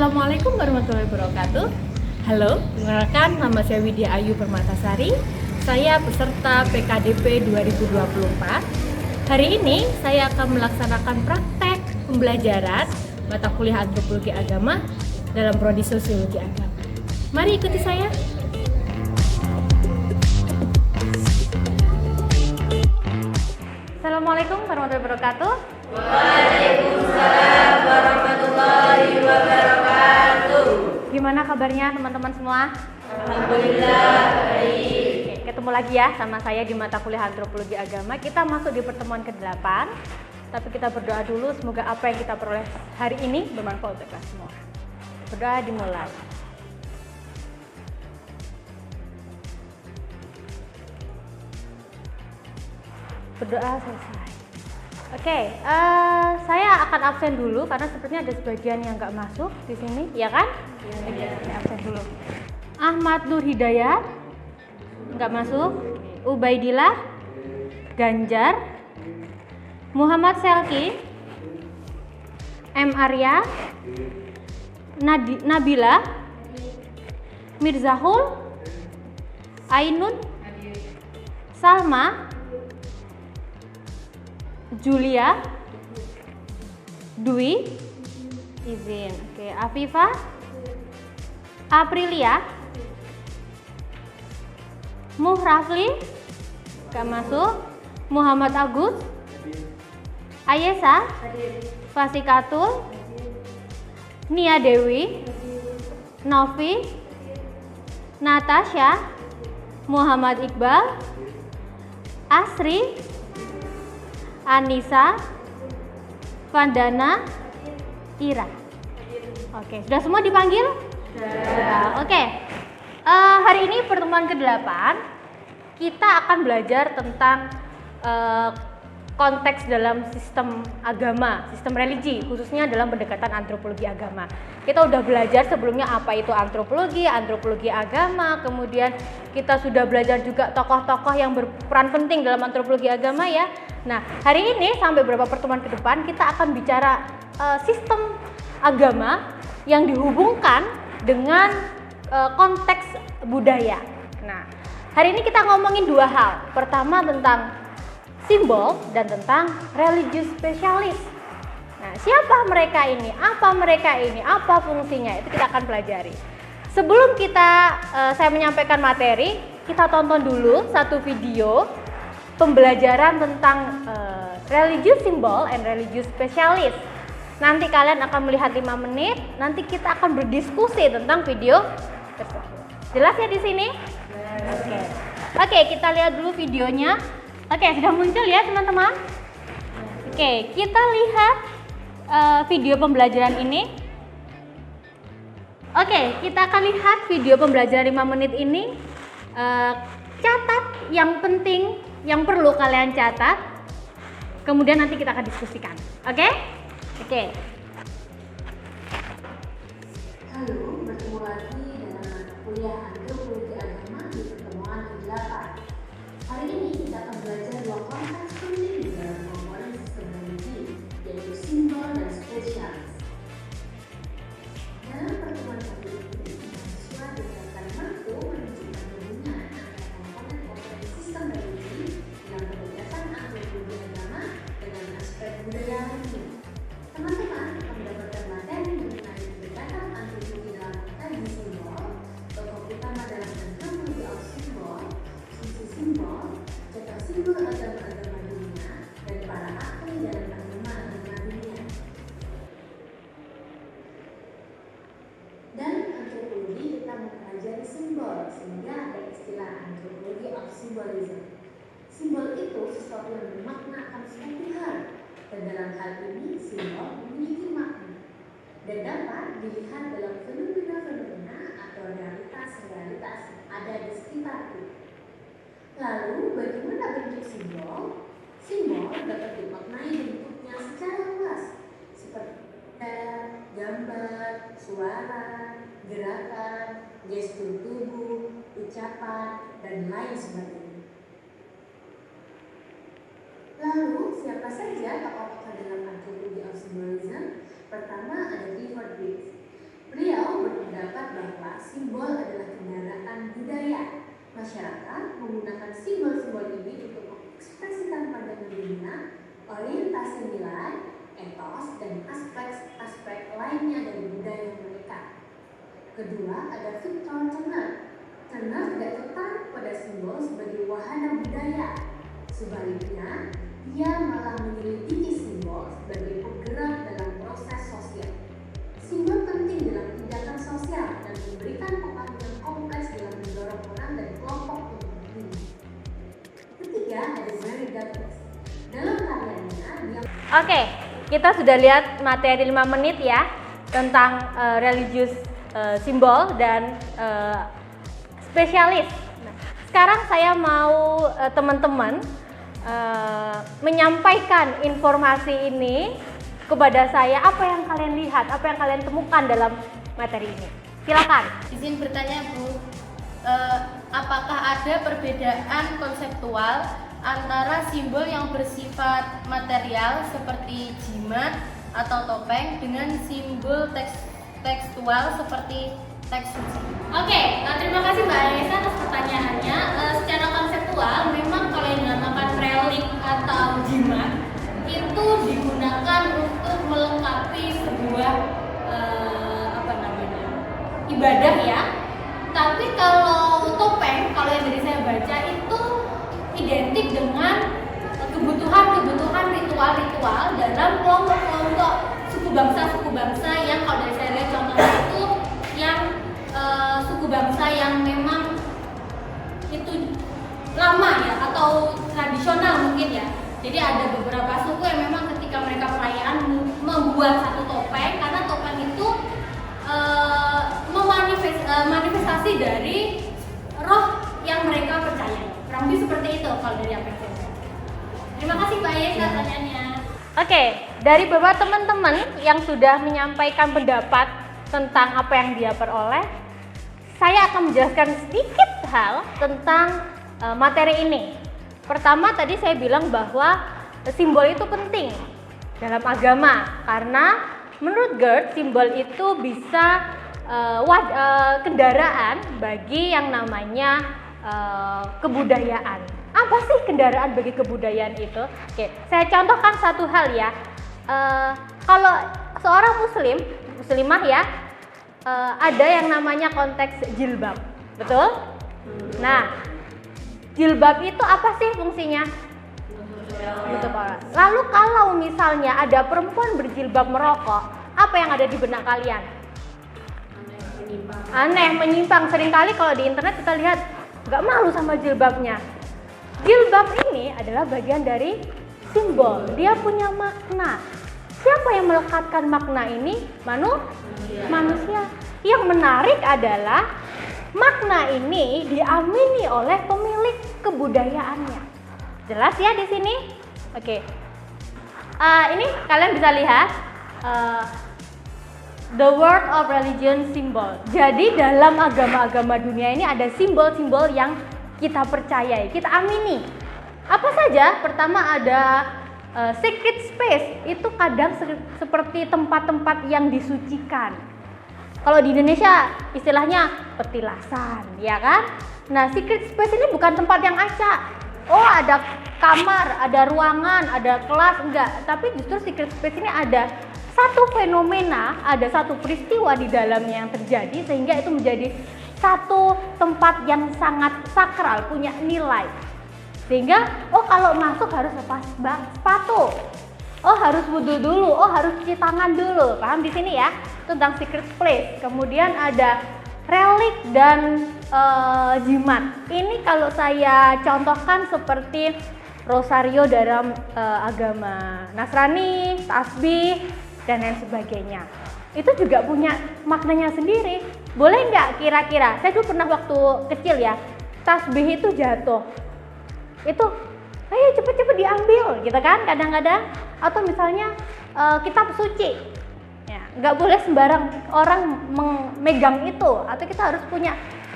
Assalamualaikum warahmatullahi wabarakatuh. Halo, perkenalkan nama saya Widya Ayu Permatasari. Saya peserta PKDP 2024. Hari ini saya akan melaksanakan praktek pembelajaran mata kuliah Antropologi Agama dalam prodi Sosiologi Agama. Mari ikuti saya. Assalamualaikum warahmatullahi wabarakatuh. Waalaikumsalam warahmatullahi wabarakatuh. Gimana kabarnya teman-teman semua? Alhamdulillah baik. Oke, ketemu lagi ya sama saya di mata kuliah Antropologi Agama. Kita masuk di pertemuan ke-8. Tapi kita berdoa dulu semoga apa yang kita peroleh hari ini bermanfaat untuk kita semua. Berdoa dimulai. Berdoa selesai. Oke, saya akan absen dulu karena sepertinya ada sebagian yang nggak masuk di sini, ya kan? Iya. Absen dulu. Ahmad Nur Hidayat nggak masuk. Ubaidillah, Ganjar, Muhammad Selki, M Arya, Nabila, Mirzahul, Ainun, Salma, Julia, Dwi, izin. Oke, Afifah, Aprilia, Muhrafli, gak masuk. Muhammad Agus, Ayesa, Fasikatul, Nia Dewi, Novi, Natasha, Muhammad Iqbal, Asri, Anissa, Vandana, Ira. Oke, sudah semua dipanggil? Sudah. Oke. Hari ini pertemuan ke-8 kita akan belajar tentang konteks dalam sistem agama, sistem religi, khususnya dalam pendekatan antropologi agama. Kita udah belajar sebelumnya apa itu antropologi agama, kemudian kita sudah belajar juga tokoh-tokoh yang berperan penting dalam antropologi agama ya. Nah, hari ini sampai beberapa pertemuan ke depan kita akan bicara sistem agama yang dihubungkan dengan konteks budaya. Nah, hari ini kita ngomongin dua hal. Pertama tentang simbol dan tentang religius spesialis. Nah, siapa mereka ini? Apa mereka ini? Apa fungsinya? Itu kita akan pelajari. Sebelum saya menyampaikan materi, kita tonton dulu satu video pembelajaran tentang religious symbol and religious specialist. Nanti kalian akan melihat 5 menit, nanti kita akan berdiskusi tentang video tersebut. Jelas ya di sini? Oke, kita lihat dulu videonya. Oke, sudah muncul ya teman-teman? Oke, kita lihat video pembelajaran ini. Oke, kita akan lihat video pembelajaran 5 menit ini. Catat yang penting, yang perlu kalian catat. Kemudian nanti kita akan diskusikan. Oke? Oke. Halo, bertemu lagi dalam mata kuliah Antropologi Agama di pertemuan ke-8. Hari ini kita akan belajar dua konteks penting dalam komponen sistem religi, yaitu simbol dan spesialis. Dalam pertemuan kali ini, mahasiswa diharapkan mampu menunjukkan hubungan antara komponen-komponen sistem religi dalam kegiatan antropologi agama dengan aspek budaya lainnya. Teman-teman akan mendapatkan materi mengenai pendekatan antropologi dalam mengkaji simbol, tokoh utama dalam antropologi of simbol, fungsi simbol, cetak simbol agama-agama dunia, dan para ahli dalam agama-agama dunia. Dalam antropologi kita mempelajari simbol, sehingga ada istilah antropologi of symbolism. Simbol itu sesuatu yang bermakna akan suatu hal, dan dalam hal ini simbol memiliki makna dan dapat dilihat dalam fenomena-fenomena atau realitas-realitas yang ada di sekitar kita. Lalu, bagaimana bentuk simbol? Simbol dapat dimaknai bentuknya secara luas, seperti gambar, suara, gerakan, gestur tubuh, ucapan, dan lain sebagainya. Lalu, siapa saja tokoh-tokoh dalam antropologi of symbolism? Pertama ada Clifford Geertz. orientasi nilai, etos, dan aspek-aspek lainnya dari budaya mereka. Kedua, ada Victor Turner. Turner tidak tertarik pada simbol sebagai wahana budaya. Sebaliknya, dia malah menyelidiki simbol sebagai penggerak dalam proses sosial. Simbol penting dalam tindakan sosial dan memberikan pengaruh yang kompleks dalam mendorong orang dan kelompok untuk berdiri. Ketiga, ada Mary Douglas. Dalam karyanya, dia Oke, kita sudah lihat materi 5 menit ya tentang religious simbol dan spesialis. Nah, sekarang saya mau teman-teman menyampaikan informasi ini kepada saya, apa yang kalian lihat, apa yang kalian temukan dalam materi ini. Silakan. Izin bertanya Bu, apakah ada perbedaan konseptual antara simbol yang bersifat material seperti jimat atau topeng dengan simbol tekstual seperti teks suci? Oke, terima kasih Mbak Aisyah atas pertanyaannya. Secara konseptual, memang kalau yang dinamakan relik atau jimat itu digunakan untuk melengkapi sebuah ibadah ya. Tapi kalau topeng, kalau yang dari saya baca itu identik dengan kebutuhan ritual-ritual dalam kelompok-kelompok suku bangsa yang kalau dari saya lihat contohnya itu yang suku bangsa yang memang itu lama ya atau tradisional mungkin ya. Jadi ada beberapa suku yang memang ketika mereka perayaan membuat satu topeng, karena topeng itu manifestasi dari roh yang mereka percaya. Kurang lebih seperti itu kalau dari apa yang saya baca. Terima kasih Mbak Yes pertanyaannya. Oke, dari beberapa teman-teman yang sudah menyampaikan pendapat tentang apa yang dia peroleh, saya akan menjelaskan sedikit hal tentang materi ini. Pertama, tadi saya bilang bahwa simbol itu penting dalam agama karena menurut Gerd, simbol itu bisa kendaraan bagi yang namanya kebudayaan. Apa sih kendaraan bagi kebudayaan itu? Oke, saya contohkan satu hal ya. Kalau seorang muslimah ya, ada yang namanya konteks jilbab, betul? Nah, jilbab itu apa sih fungsinya? Lalu kalau misalnya ada perempuan berjilbab merokok, apa yang ada di benak kalian? Aneh, menyimpang. Seringkali kalau di internet kita lihat nggak malu sama jilbabnya. Jilbab ini adalah bagian dari simbol. Dia punya makna. Siapa yang melekatkan makna ini? Manusia. Yang menarik adalah makna ini diamini oleh pemilik kebudayaannya. Jelas ya di sini? Oke. Ini kalian bisa lihat the world of religion symbol. Jadi dalam agama-agama dunia ini ada simbol-simbol yang kita percayai, kita amini. Apa saja? Pertama ada sacred space. Itu kadang seperti tempat-tempat yang disucikan. Kalau di Indonesia istilahnya petilasan, ya kan? Nah, secret space ini bukan tempat yang acak. Oh, ada kamar, ada ruangan, ada kelas, enggak. Tapi justru secret space ini ada satu fenomena, ada satu peristiwa di dalamnya yang terjadi sehingga itu menjadi satu tempat yang sangat sakral, punya nilai. Sehingga, oh kalau masuk harus lepas sepatu. Oh harus wudhu dulu, oh harus cuci tangan dulu. Paham di sini ya? Tentang secret place. Kemudian ada relik dan jimat. Ini kalau saya contohkan seperti rosario dalam agama Nasrani, tasbih dan lain sebagainya. Itu juga punya maknanya sendiri. Boleh nggak kira-kira? Saya dulu pernah waktu kecil ya, tasbih itu jatuh. Itu, ayo cepet-cepet diambil, gitu kan? Kadang-kadang. Atau misalnya kitab suci, ya, nggak boleh sembarang orang memegang itu. Atau kita harus punya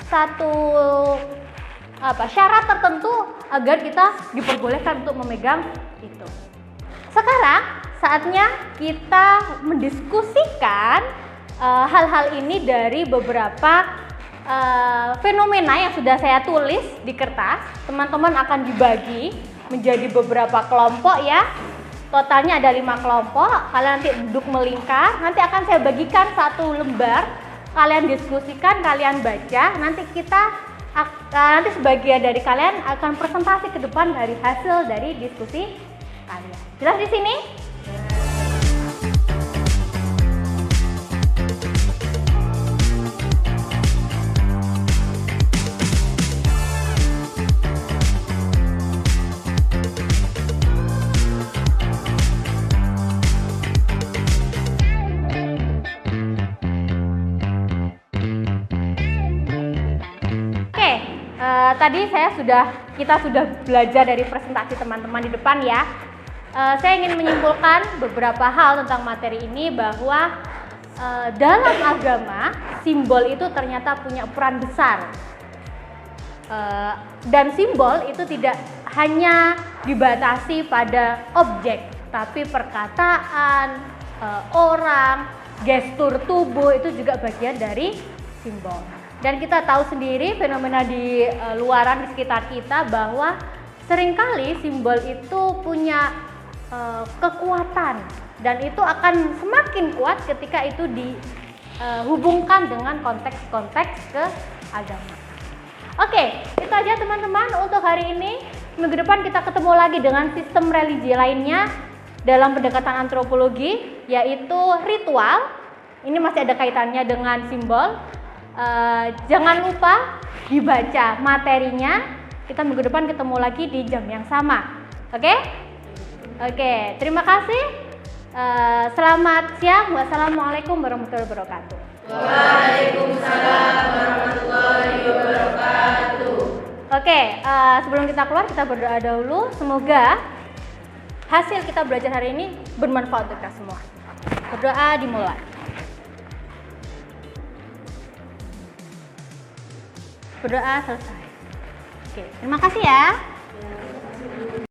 satu syarat tertentu agar kita diperbolehkan untuk memegang itu. Sekarang saatnya kita mendiskusikan hal-hal ini dari beberapa fenomena yang sudah saya tulis di kertas. Teman-teman akan dibagi menjadi beberapa kelompok ya. Totalnya ada 5 kelompok, kalian nanti duduk melingkar, nanti akan saya bagikan satu lembar, kalian diskusikan, kalian baca, nanti nanti sebagian dari kalian akan presentasi ke depan dari hasil dari diskusi kalian. Jelas di sini? Tadi kita sudah belajar dari presentasi teman-teman di depan ya. Saya ingin menyimpulkan beberapa hal tentang materi ini bahwa dalam agama simbol itu ternyata punya peran besar. Dan simbol itu tidak hanya dibatasi pada objek, tapi perkataan, orang, gestur tubuh itu juga bagian dari simbol. Dan kita tahu sendiri fenomena di luaran di sekitar kita bahwa seringkali simbol itu punya kekuatan dan itu akan semakin kuat ketika itu dihubungkan dengan konteks-konteks keagamaan. Oke, itu aja teman-teman untuk hari ini. Minggu depan kita ketemu lagi dengan sistem religi lainnya dalam pendekatan antropologi, yaitu ritual. Ini masih ada kaitannya dengan simbol. Jangan lupa dibaca materinya. Kita minggu depan ketemu lagi di jam yang sama. Oke? Oke, terima kasih. Selamat siang. Wassalamualaikum warahmatullahi wabarakatuh. Waalaikumsalam warahmatullahi wabarakatuh. Oke, sebelum kita keluar kita berdoa dahulu. Semoga hasil kita belajar hari ini bermanfaat untuk kita semua. Berdoa dimulai. Berdoa selesai. Oke, terima kasih ya.